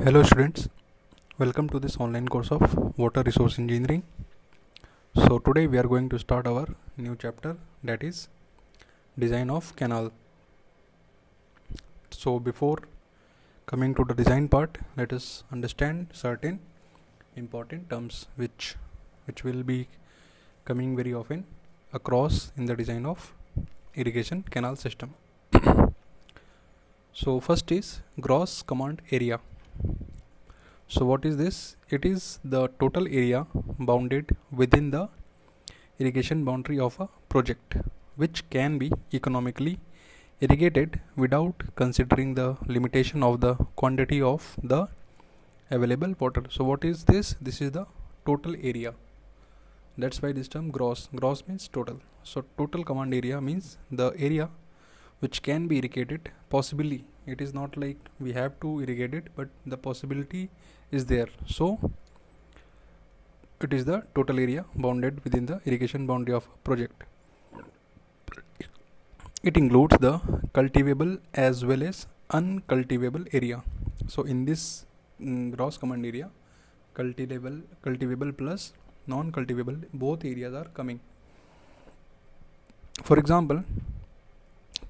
Hello students, welcome to this online course of Water Resource Engineering. So today we are going to start our new chapter, that is design of canal. So before coming to the design part, let us understand certain important terms which will be coming very often across in the design of irrigation canal system. So first is gross command area. So what is this? It is the total area bounded within the irrigation boundary of a project, which can be economically irrigated without considering the limitation of the quantity of the available water. So what is this? This is the total area. That's why this term gross means total. So total command area means the area which can be irrigated. Possibly it is not like we have to irrigate it, but the possibility is there. So it is the total area bounded within the irrigation boundary of a project. It includes the cultivable as well as uncultivable area. So in this gross command area, cultivable plus non-cultivable, both areas are coming. For example,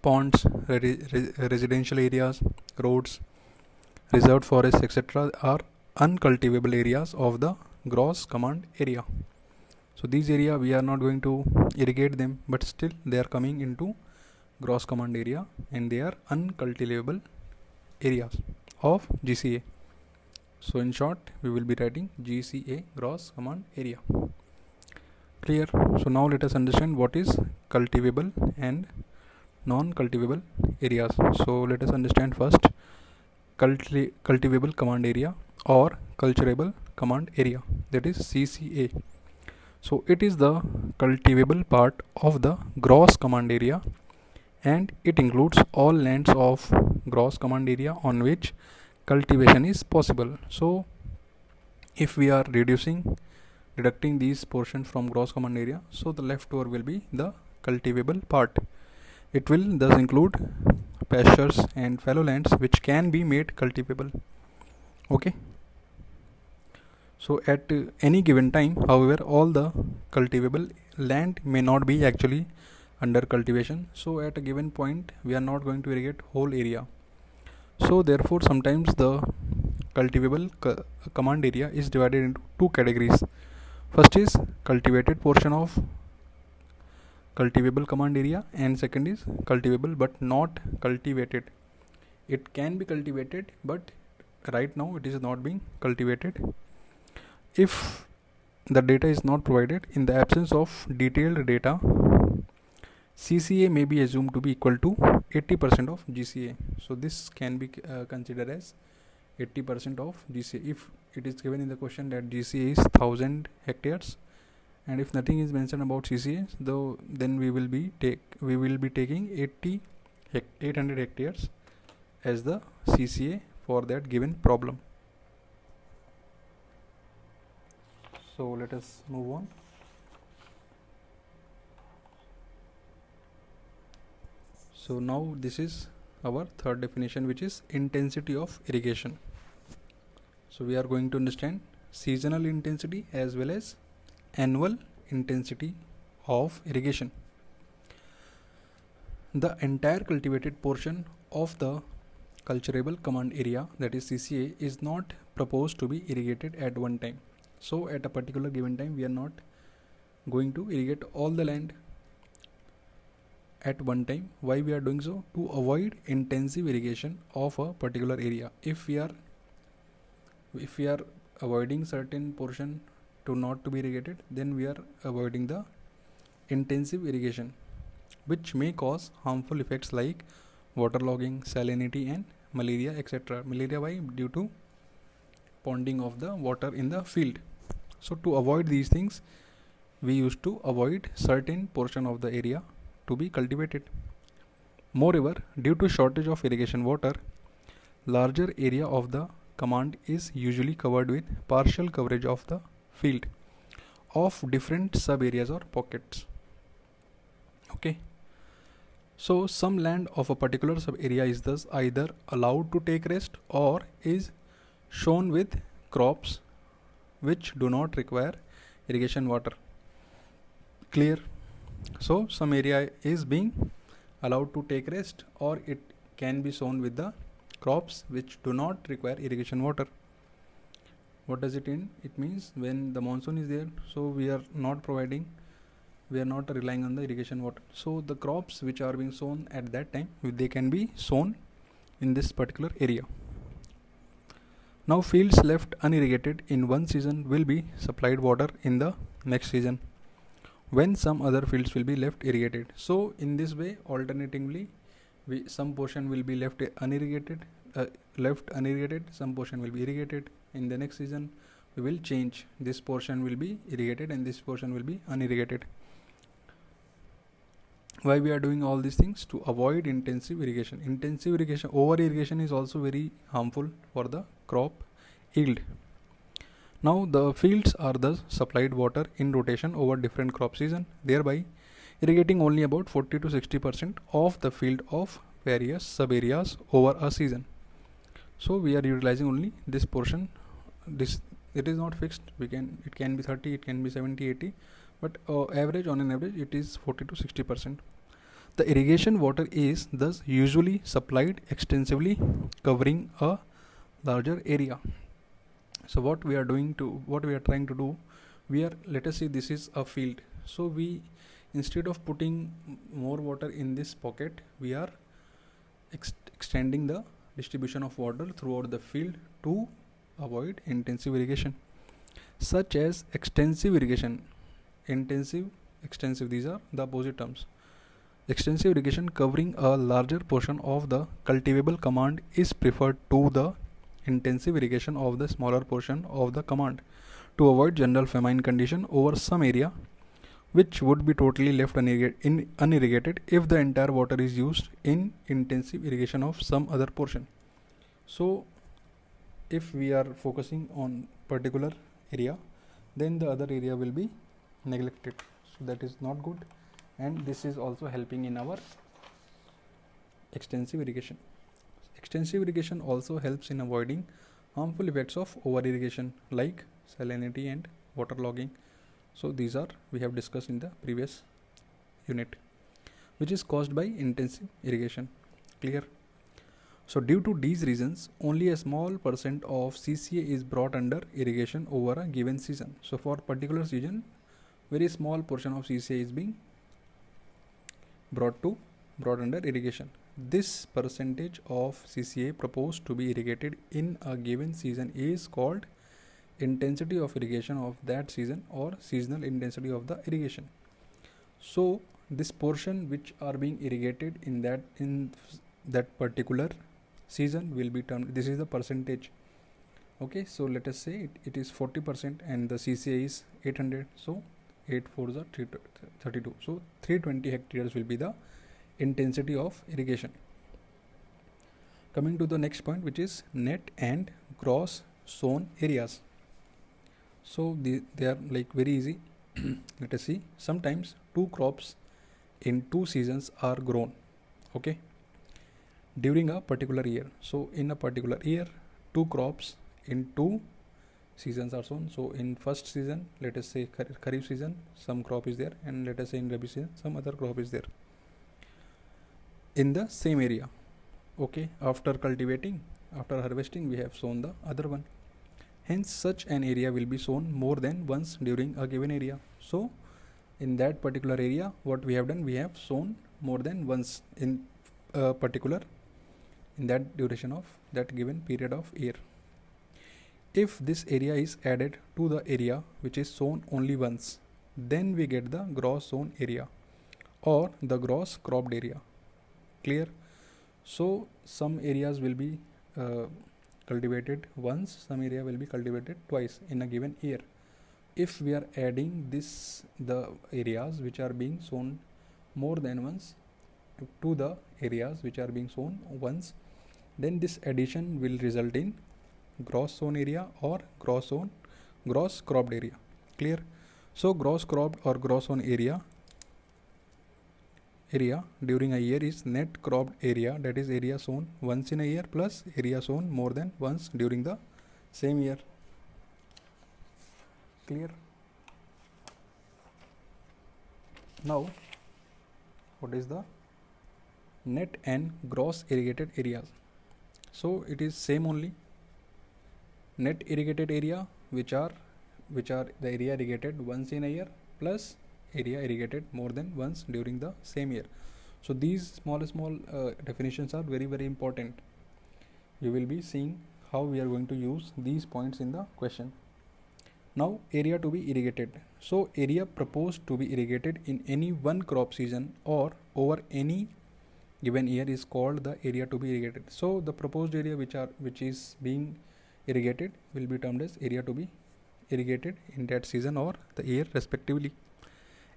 ponds, residential areas, roads, reserved forests, etc. are uncultivable areas of the gross command area. So these area we are not going to irrigate them, but still they are coming into gross command area and they are uncultivable areas of GCA. So in short, we will be writing GCA, gross command area. Clear? So now let us understand what is cultivable and non-cultivable areas. So let us understand first cultivable command area or culturable command area, that is CCA. So it is the cultivable part of the gross command area, and it includes all lands of gross command area on which cultivation is possible. So if we are deducting these portions from gross command area, so the leftover will be the cultivable part. It will thus include pastures and fallow lands which can be made cultivable. Okay. So at any given time, however, all the cultivable land may not be actually under cultivation. So at a given point, we are not going to irrigate whole area. So therefore, sometimes the cultivable command area is divided into two categories. First is cultivated portion of cultivable command area, and second is cultivable but not cultivated. It can be cultivated, but right now it is not being cultivated. If the data is not provided, in the absence of detailed data, CCA may be assumed to be equal to 80% of GCA. So this can be considered as 80% of GCA if it is given in the question that GCA is 1000 hectares, and if nothing is mentioned about CCA, though, then we will be taking 800 hectares as the CCA for that given problem. So let us move on. So now this is our third definition, which is intensity of irrigation. So we are going to understand seasonal intensity as well as annual intensity of irrigation. The entire cultivated portion of the cultivable command area, that is CCA, is not proposed to be irrigated at one time. So at a particular given time, we are not going to irrigate all the land at one time. Why we are doing so? To avoid intensive irrigation of a particular area. If we are avoiding certain portion to not to be irrigated, then we are avoiding the intensive irrigation, which may cause harmful effects like waterlogging, salinity, and malaria, etc. Malaria why? Due to ponding of the water in the field. So to avoid these things, we used to avoid certain portion of the area to be cultivated. Moreover, due to shortage of irrigation water, larger area of the command is usually covered with partial coverage of the field of different sub areas or pockets. Okay. So some land of a particular sub area is thus either allowed to take rest or is sown with crops which do not require irrigation water. Clear? So some area is being allowed to take rest, or it can be sown with the crops which do not require irrigation water. What does it mean? It means when the monsoon is there, so we are not relying on the irrigation water. So the crops which are being sown at that time, they can be sown in this particular area. Now fields left unirrigated in one season will be supplied water in the next season when some other fields will be left irrigated. So in this way, alternatively, some portion will be left unirrigated, some portion will be irrigated. In the next season we will change, this portion will be irrigated and this portion will be unirrigated. Why we are doing all these things? To avoid intensive irrigation. Over irrigation is also very harmful for the crop yield. Now the fields are thus supplied water in rotation over different crop season, thereby irrigating only about 40 to 60% of the field of various sub areas over a season. So we are utilizing only this portion. It is not fixed. It can be 30, it can be 70, 80, but on an average it is 40 to 60%. The irrigation water is thus usually supplied extensively, covering a larger area. So what we are trying to do, let us say this is a field. So we, instead of putting more water in this pocket, we are extending the distribution of water throughout the field to avoid intensive irrigation, such as extensive irrigation. Intensive, extensive, these are the opposite terms. Extensive irrigation covering a larger portion of the cultivable command is preferred to the intensive irrigation of the smaller portion of the command, to avoid general famine condition over some area which would be totally left unirrigated if the entire water is used in intensive irrigation of some other portion. So if we are focusing on particular area, then the other area will be neglected. So that is not good, and this is also helping in our extensive irrigation. Extensive irrigation also helps in avoiding harmful effects of over irrigation like salinity and waterlogging. So these are, we have discussed in the previous unit, which is caused by intensive irrigation. Clear? So due to these reasons, only a small percent of CCA is brought under irrigation over a given season. So for particular season, very small portion of CCA is being brought under irrigation. This percentage of CCA proposed to be irrigated in a given season is called intensity of irrigation of that season, or seasonal intensity of the irrigation. So this portion which are being irrigated in that particular season will be termed, this is the percentage. Okay, so let us say it is 40% and the CCA is 800. So 8 4s are 32. So 320 hectares will be the intensity of irrigation. Coming to the next point, which is net and gross sown areas. So they are like very easy. Let us see. Sometimes two crops in two seasons are grown, okay, during a particular year. So in a particular year, two crops in two seasons are sown. So in first season, let us say Kharif season, some crop is there, and let us say in Rabi season, some other crop is there in the same area. Okay, after harvesting, we have sown the other one. Hence such an area will be sown more than once during a given area. So in that particular area, what we have done, we have sown more than once in a particular, in that duration of that given period of year. If this area is added to the area which is sown only once, then we get the gross sown area or the gross cropped area. Clear? So some areas will be cultivated once, some area will be cultivated twice in a given year. If we are adding the areas which are being sown more than once to the areas which are being sown once, then this addition will result in gross sown area or gross cropped area. Clear? So gross cropped or gross sown area during a year is net cropped area, that is area sown once in a year plus area sown more than once during the same year. Clear? Now what is the net and gross irrigated areas? So it is same only. Net irrigated area, which are the area irrigated once in a year, plus area irrigated more than once during the same year. So these small definitions are very important. You will be seeing how we are going to use these points in the question. Now area to be irrigated. So area proposed to be irrigated in any one crop season or over any given year is called the area to be irrigated. So the proposed area which is being irrigated will be termed as area to be irrigated in that season or the year respectively.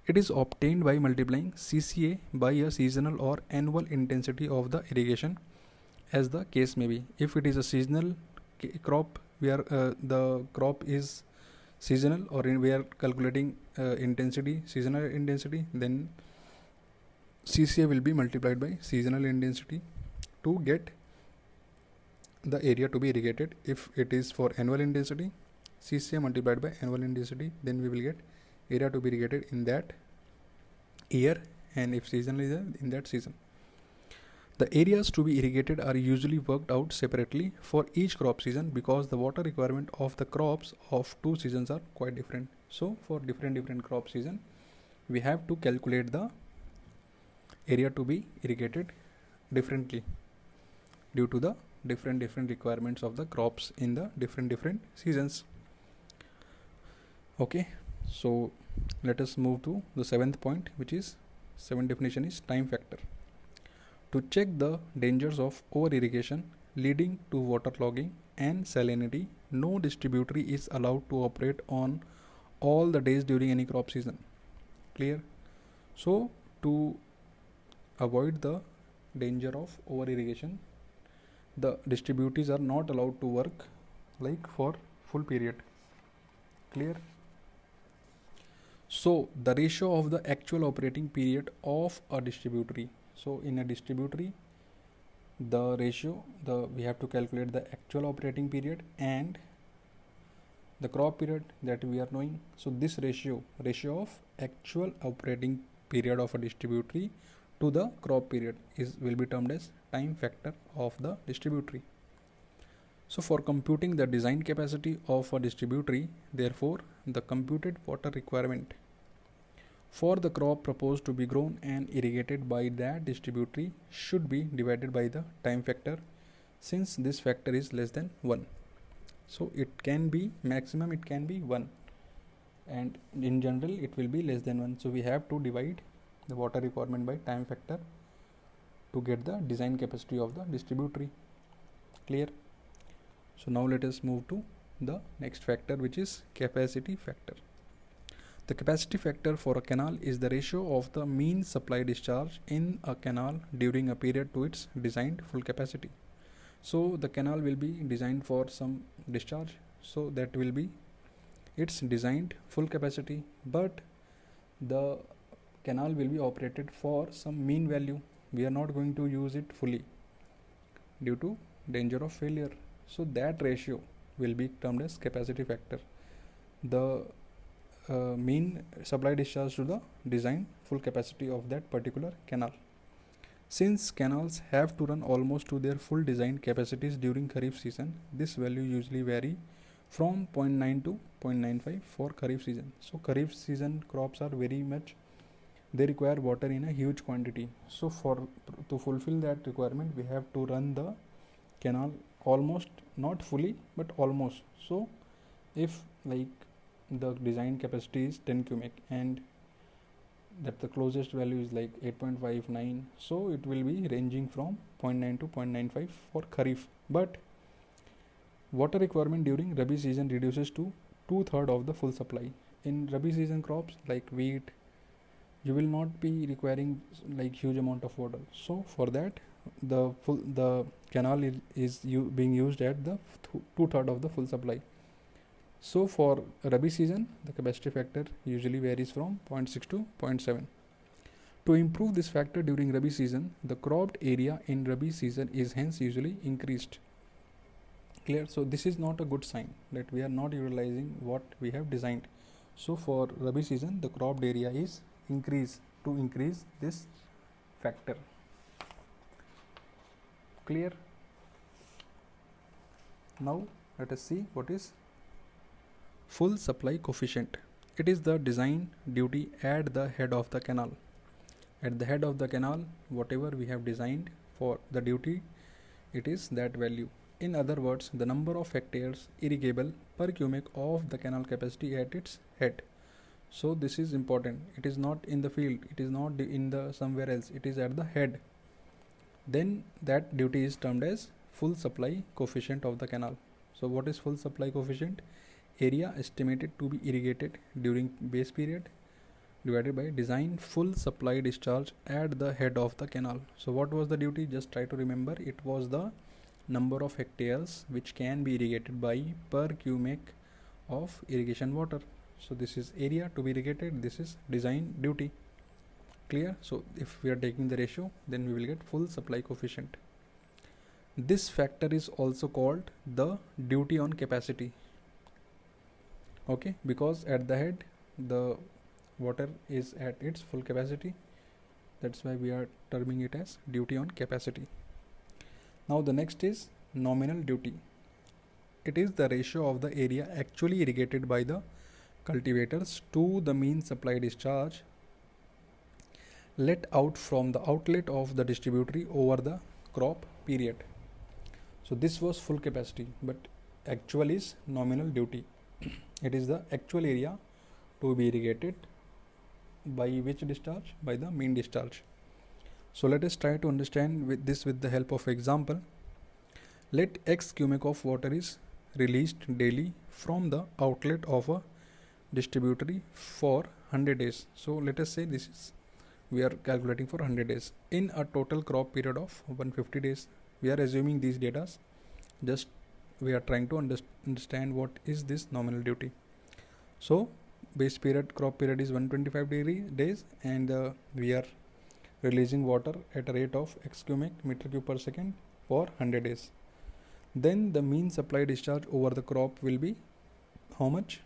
It is obtained by multiplying CCA by a seasonal or annual intensity of the irrigation, as the case may be. If it is a seasonal crop where the crop is seasonal, or we are calculating intensity, seasonal intensity, then CCA will be multiplied by seasonal intensity to get the area to be irrigated. If it is for annual intensity, CCA multiplied by annual intensity, then we will get area to be irrigated in that year, and if seasonal is in that season. The areas to be irrigated are usually worked out separately for each crop season because the water requirement of the crops of two seasons are quite different. So for different crop season, we have to calculate the area to be irrigated differently due to the different requirements of the crops in the different seasons. Okay, so let us move to the seventh point, which is seventh definition is time factor. To check the dangers of over irrigation leading to waterlogging and salinity, no distributary is allowed to operate on all the days during any crop season. Clear? So to avoid the danger of over irrigation, the distributaries are not allowed to work like for full period. Clear? So the ratio of the actual operating period of a distributary. So in a distributary, the ratio, we have to calculate the actual operating period and the crop period that we are knowing. So this ratio of actual operating period of a distributary to the crop period will be termed as time factor of the distributary. So for computing the design capacity of a distributary, therefore the computed water requirement for the crop proposed to be grown and irrigated by that distributary should be divided by the time factor, since this factor is less than 1. So it can be maximum, it can be 1, and in general it will be less than 1. So we have to divide the water requirement by time factor to get the design capacity of the distributary. Clear? So now let us move to the next factor, which is capacity factor. The capacity factor for a canal is the ratio of the mean supply discharge in a canal during a period to its designed full capacity. So the canal will be designed for some discharge, so that will be its designed full capacity, but the canal will be operated for some mean value. We are not going to use it fully due to danger of failure. So that ratio will be termed as capacity factor. The mean supply discharge to the design full capacity of that particular canal. Since canals have to run almost to their full design capacities during Kharif season, this value usually vary from 0.9 to 0.95 for Kharif season. So Kharif season crops are very much, they require water in a huge quantity. So to fulfill that requirement, we have to run the canal almost, not fully but almost. So if like the design capacity is 10 cubic and that the closest value is like 8.59, so it will be ranging from 0.9 to 0.95 for Kharif. But water requirement during Rabi season reduces to 2/3 of the full supply. In Rabi season crops like wheat, you will not be requiring like huge amount of water. So for that, the canal is being used at the 2/3 of the full supply. So for Rabi season, the capacity factor usually varies from 0.6 to 0.7. To improve this factor during Rabi season, the cropped area in Rabi season is hence usually increased. Clear? So this is not a good sign that we are not utilizing what we have designed. So for Rabi season, the cropped area is increase to increase this factor. Clear? Now let us see what is full supply coefficient. It is the design duty at the head of the canal. At the head of the canal, whatever we have designed for the duty, it is that value. In other words, the number of hectares irrigable per cubic of the canal capacity at its head. So this is important. It is not in the field, it is not in the somewhere else, it is at the head. Then that duty is termed as full supply coefficient of the canal. So what is full supply coefficient? Area estimated to be irrigated during base period divided by design full supply discharge at the head of the canal. So what was the duty? Just try to remember. It was the number of hectares which can be irrigated by per cubic of irrigation water. So this is area to be irrigated, this is design duty. Clear? So if we are taking the ratio, then we will get full supply coefficient. This factor is also called the duty on capacity. Okay, because at the head the water is at its full capacity, that's why we are terming it as duty on capacity. Now the next is nominal duty. It is the ratio of the area actually irrigated by the cultivators to the mean supply discharge let out from the outlet of the distributory over the crop period. So this was full capacity, but actual is nominal duty. It is the actual area to be irrigated by which discharge? By the mean discharge. So let us try to understand with the help of example. Let x cubic of water is released daily from the outlet of a distributory for 100 days. So let us say this is, we are calculating for 100 days in a total crop period of 150 days. We are assuming these data, just we are trying to understand what is this nominal duty. So base period, crop period is 125 days, and we are releasing water at a rate of x cubic meter cube per second for 100 days. Then the mean supply discharge over the crop will be how much?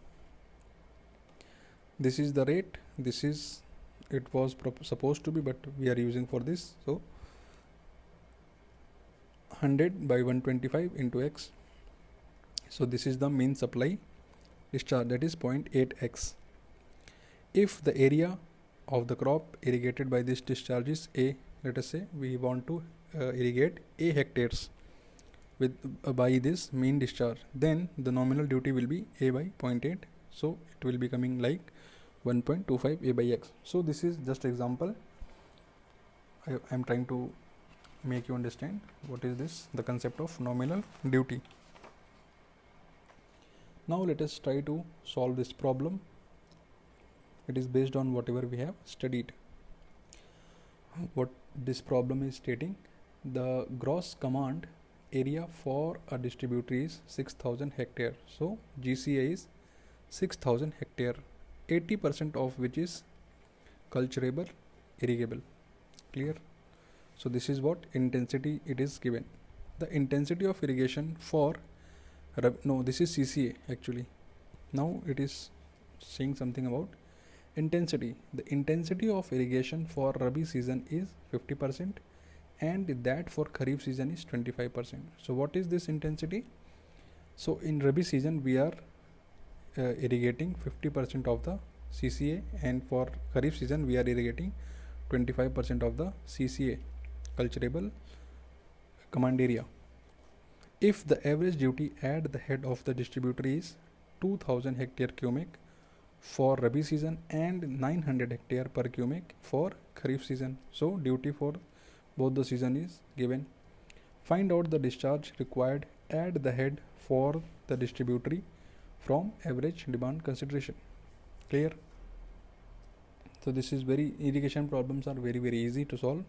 This is the rate, this is, it was supposed to be, but we are using for this. So 100 by 125 into x. So this is the mean supply discharge, that is 0.8x. If the area of the crop irrigated by this discharge is A, let us say we want to irrigate A hectares with by this mean discharge, then the nominal duty will be A by 0.8. So it will be coming like 1.25 A by x. So this is just example. I am trying to make you understand what is this, the concept of nominal duty. Now let us try to solve this problem. It is based on whatever we have studied. What this problem is stating, the gross command area for a distributory is 6000 hectare. So GCA is 6000 hectare, 80% of which is culturable, irrigable. Clear? So this is what intensity it is given. The intensity of irrigation for no, this is CCA actually. Now it is saying something about intensity. The intensity of irrigation for Rabi season is 50%, and that for Kharif season is 25%. So what is this intensity? So in Rabi season we are irrigating 50% of the CCA, and for Kharif season we are irrigating 25% of the CCA, culturable command area. If the average duty at the head of the distributory is 2000 hectare cubic for Rabi season and 900 hectare per cubic for Kharif season, so duty for both the season is given. Find out the discharge required at the head for the distributory from average demand consideration. Clear? So this is irrigation problems are very easy to solve.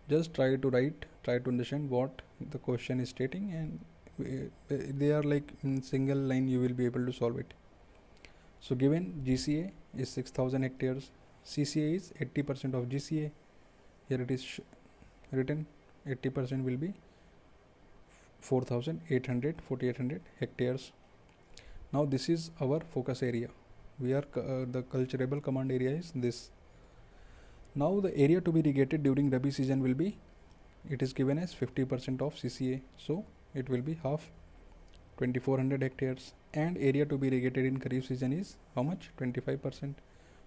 Just try to write, try to understand what the question is stating, and they are like in single line you will be able to solve it. So given GCA is 6000 hectares, CCA is 80% of GCA. Here it is written 80% will be 4800 hectares. Now this is our focus area. We are the cultivable command area is this. Now the area to be irrigated during Rabi season will be, it is given as 50% of CCA, so it will be half, 2400 hectares, and area to be irrigated in Kharif season is how much? 25%.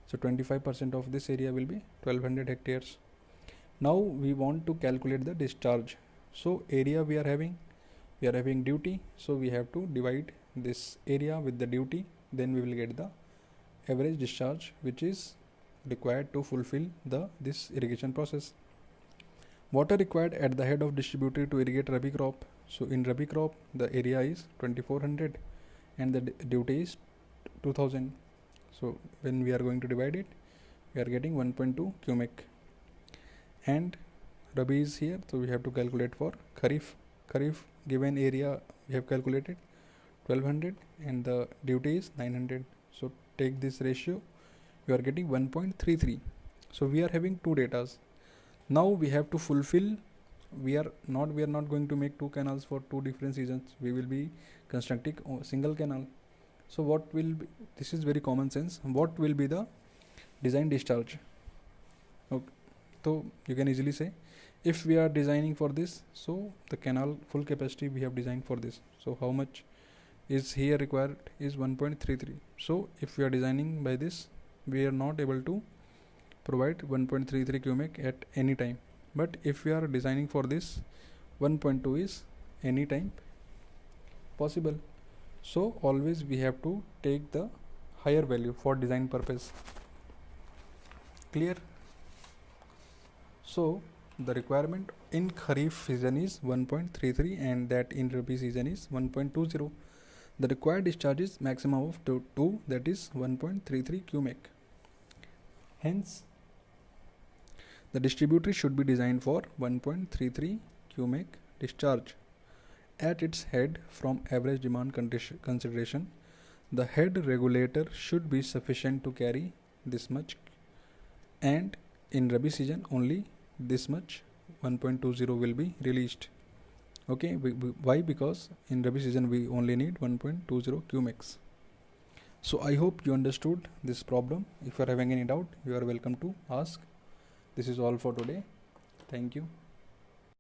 So 25% of this area will be 1200 hectares. Now we want to calculate the discharge. So area we are having duty, so we have to divide this area with the duty, then we will get the average discharge which is required to fulfill this irrigation process. Water required at the head of distributor to irrigate Rabi crop. So in Rabi crop the area is 2400 and the duty is 2000. So when we are going to divide it, we are getting 1.2 cubic. And Rabi is here, so we have to calculate for Kharif. Kharif given area we have calculated 1200 and the duty is 900. So take this ratio, you are getting 1.33. So we are having two datas. Now we have to fulfill, we are not going to make two canals for two different seasons. We will be constructing a single canal. So what will be, this is very common sense, what will be the design discharge? Okay. So you can easily say, if we are designing for this, so the canal full capacity we have designed for this, so how much is here required is 1.33. so if we are designing by this, we are not able to provide 1.33 cubic at any time, but if we are designing for this, 1.2 is any time possible. So always we have to take the higher value for design purpose. Clear? So the requirement in Kharif season is 1.33 and that in Rabi season is 1.20. The required discharge is maximum of 2, that is 1.33 cubic. Hence the distributor should be designed for 1.33 cubic discharge. At its head, from average demand consideration, the head regulator should be sufficient to carry this much, and in Rabi season only this much 1.20 will be released. Okay, why? Because in Rabi season we only need 1.20 cubics. So I hope you understood this problem. If you are having any doubt, you are welcome to ask. This is all for today. Thank you.